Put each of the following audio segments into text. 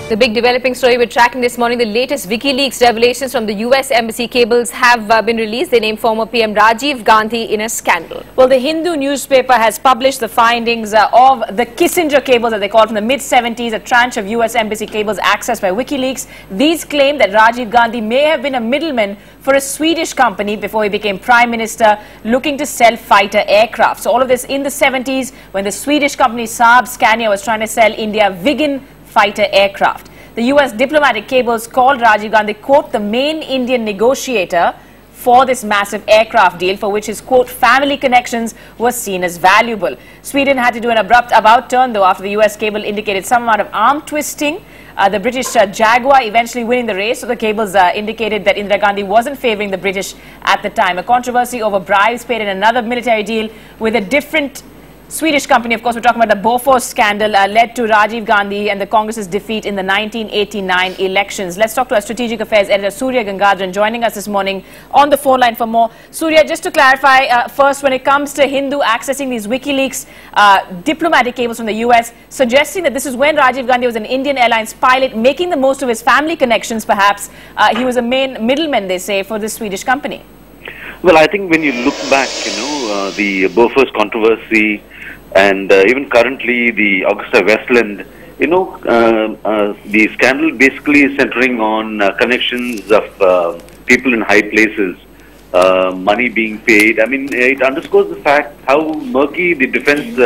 The big developing story we're tracking this morning, the latest WikiLeaks revelations from the US Embassy cables have been released. They named former PM Rajiv Gandhi in a scandal. Well, the Hindu newspaper has published the findings of the Kissinger cables that they called from the mid-70s, a tranche of US Embassy cables accessed by WikiLeaks. These claim that Rajiv Gandhi may have been a middleman for a Swedish company before he became Prime Minister, looking to sell fighter aircraft. So all of this in the 70s when the Swedish company Saab Scania was trying to sell India Viggen fighter aircraft. The US diplomatic cables called Rajiv Gandhi, quote, the main Indian negotiator for this massive aircraft deal, for which his, quote, family connections were seen as valuable. Sweden had to do an abrupt about turn, though, after the US cable indicated some amount of arm twisting. The British Jaguar eventually winning the race, so the cables indicated that Indira Gandhi wasn't favouring the British at the time. A controversy over bribes paid in another military deal with a different Swedish company, of course, we're talking about the Bofors scandal, led to Rajiv Gandhi and the Congress's defeat in the 1989 elections. Let's talk to our strategic affairs editor, Surya Gangadharan, joining us this morning on the phone line for more. Surya, just to clarify, first, when it comes to Hindu accessing these WikiLeaks diplomatic cables from the US, suggesting that this is when Rajiv Gandhi was an Indian Airlines pilot, making the most of his family connections, perhaps. He was a main middleman, they say, for this Swedish company. Well, I think when you look back, the Bofors controversy, and even currently the Augusta Westland, the scandal basically is centering on connections of people in high places, money being paid. I mean, it underscores the fact how murky the defense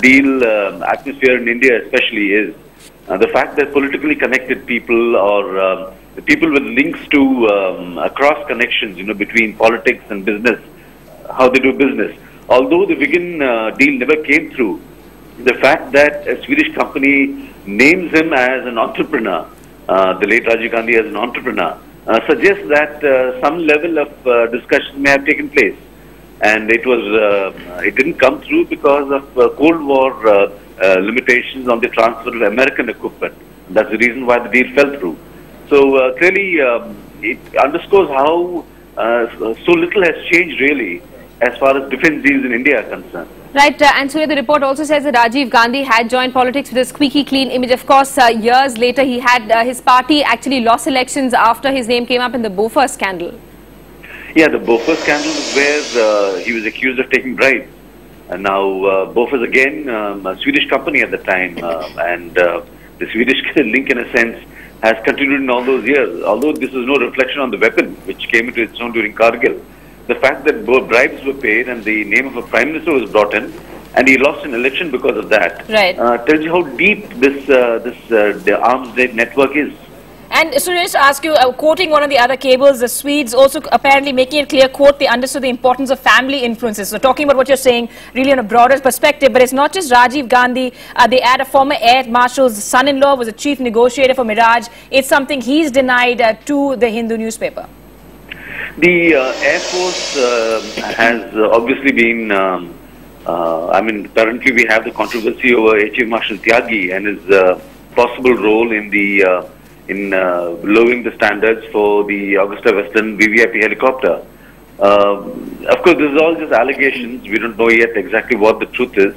deal atmosphere in India especially is. The fact that politically connected people or people with links to cross connections, between politics and business, how they do business. Although the Viggen deal never came through, the fact that a Swedish company names him as an entrepreneur, the late Rajiv Gandhi as an entrepreneur, suggests that some level of discussion may have taken place. And it didn't come through because of Cold War limitations on the transfer of American equipment. That's the reason why the deal fell through. So clearly, it underscores how so little has changed really as far as defense deals in India are concerned. Right, and Surya, the report also says that Rajiv Gandhi had joined politics with a squeaky clean image. Of course, years later, he had his party actually lost elections after his name came up in the Bofors scandal. Yeah, the Bofors scandal is where he was accused of taking bribes. And now Bofors again, a Swedish company at the time, and the Swedish link in a sense has continued in all those years. Although this is no reflection on the weapon which came into its own during Kargil. The fact that bribes were paid and the name of a Prime Minister was brought in and he lost an election because of that, right, tells you how deep the arms network is. And so just to ask you, quoting one of the other cables, the Swedes also apparently making it clear, quote, they understood the importance of family influences. So talking about what you're saying really on a broader perspective, but it's not just Rajiv Gandhi. They add a former Air Marshal's son-in-law was a chief negotiator for Mirage. It's something he's denied to the Hindu newspaper. The Air Force has obviously been, currently we have the controversy over H.M. Marshal Tyagi and his possible role in the lowering the standards for the Augusta Westland VVIP helicopter. Of course, this is all just allegations. We don't know yet exactly what the truth is.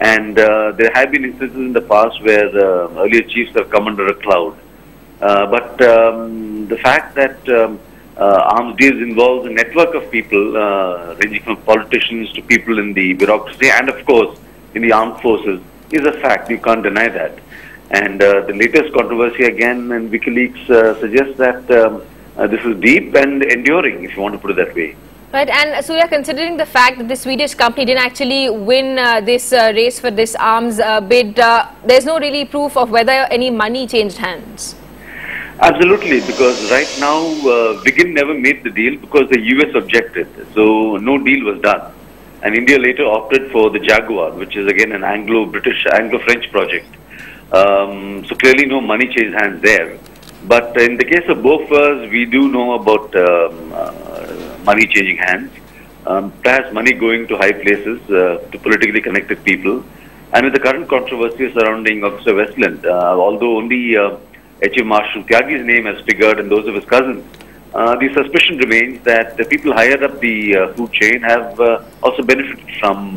And there have been instances in the past where earlier chiefs have come under a cloud. But the fact that arms deals involves a network of people, ranging from politicians to people in the bureaucracy and, of course, in the armed forces, is a fact. You can't deny that. And the latest controversy again in WikiLeaks suggests that this is deep and enduring, if you want to put it that way. Right, and so you're considering the fact that the Swedish company didn't actually win this race for this arms bid, there's no really proof of whether any money changed hands. Absolutely, because right now Viggen never made the deal because the US objected, so no deal was done. And India later opted for the Jaguar, which is again an Anglo-British, Anglo-French project. So clearly no money changed hands there. But in the case of Bofors, we do know about money changing hands, perhaps money going to high places, to politically connected people. And with the current controversy surrounding Augusta Westland, although only H.M. Marshal Tyagi's name has figured and those of his cousins, the suspicion remains that the people higher up the food chain have also benefited from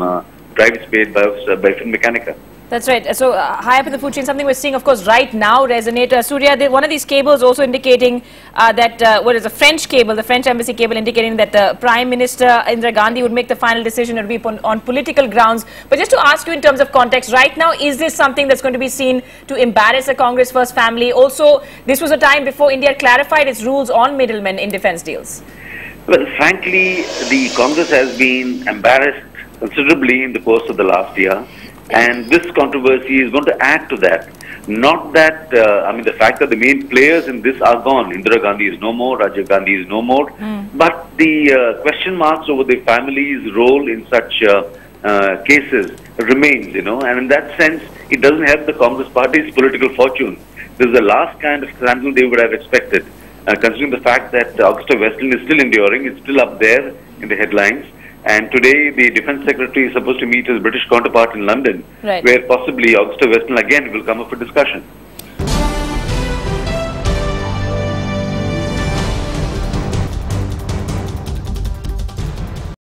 bribes paid by Finmechanica. That's right. So high up in the food chain, something we're seeing, of course, right now resonate. Surya, one of these cables also indicating that, what is a French cable, the French embassy cable indicating that Prime Minister Indira Gandhi would make the final decision. It would be on political grounds. But just to ask you in terms of context, right now, is this something that's going to be seen to embarrass the Congress First family? Also, this was a time before India clarified its rules on middlemen in defense deals. Well, frankly, the Congress has been embarrassed considerably in the course of the last year. And this controversy is going to add to that. Not that, I mean, the fact that the main players in this are gone. Indira Gandhi is no more, Rajiv Gandhi is no more. But the question marks over the family's role in such cases remains, you know. And in that sense, it doesn't help the Congress party's political fortune. This is the last kind of scandal they would have expected. Considering the fact that Augusta Westland is still enduring, it's still up there in the headlines. And today, the Defence Secretary is supposed to meet his British counterpart in London, right, where possibly Augusta Westland again will come up for discussion.